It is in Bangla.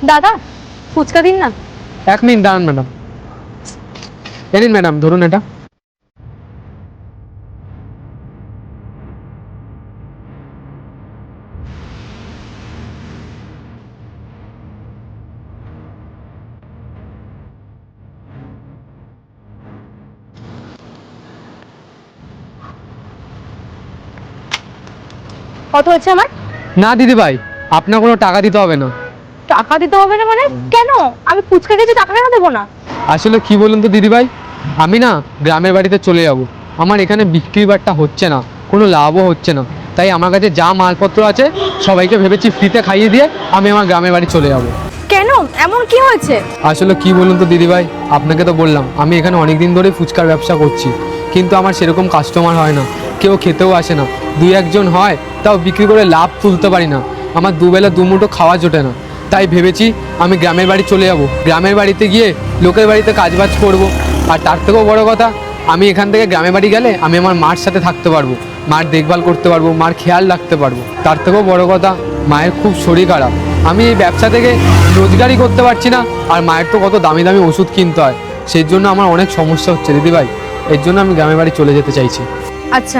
দাদা ফুচকা দিন না। 1 মিনিট দাঁড়ান ম্যাডাম। এই নিন ম্যাডাম, ধরুন এটা। কত হচ্ছে আমার? না দিদি ভাই, আপনার কোনো টাকা দিতে হবে না। টাকা দিতে হবে না মানে? কেন? আমি ফুচকা খেয়েছি, টাকা কেন দেবো না? আসলে কি বলুন তো দিদি ভাই, আমি না গ্রামের বাড়িতে চলে যাব। আমার এখানে বিক্রি বাট্টা হচ্ছে না, কোনো লাভও হচ্ছে না। তাই আমার কাছে যা মালপত্র আছে সবাইকে ভেবেছি ফ্রিতে খাইয়ে দিয়ে আমি আমার গ্রামের বাড়ি চলে যাব। কেন, এমন কি হয়েছে? আসলে কি বলুন তো দিদি ভাই, আপনাকে তো বললাম আমি এখানে অনেক দিন ধরেই ফুচকার ব্যবসা করছি, কিন্তু আমার সেরকম কাস্টমার হয় না, কেউ খেতেও আসে না। 2-1 জন হয়, তাও বিক্রি করে লাভ তুলতে পারি না। আমার দুবেলা দুমুঠো খাওয়া জোটে না। তাই ভেবেছি আমি গ্রামের বাড়ি চলে যাব। গ্রামের বাড়িতে গিয়ে লোকের বাড়িতে কাজবাজ করব। আর তার থেকেও বড় কথা, আমি এখান থেকে গ্রামের বাড়ি গেলে আমি আমার মার সাথে থাকতে পারবো, মার দেখভাল করতে পারবো, মার খেয়াল রাখতে পারবো। তার থেকেও বড় কথা, মায়ের খুব শরীর খারাপ। আমি এই ব্যবসা থেকে রোজগারই করতে পারছি না, আর মায়ের তো কত দামি দামি ওষুধ কিনতে হয়। সেই জন্য আমার অনেক সমস্যা হচ্ছে দিদিভাই। এর জন্য আমি গ্রামের বাড়ি চলে যেতে চাইছি। আচ্ছা,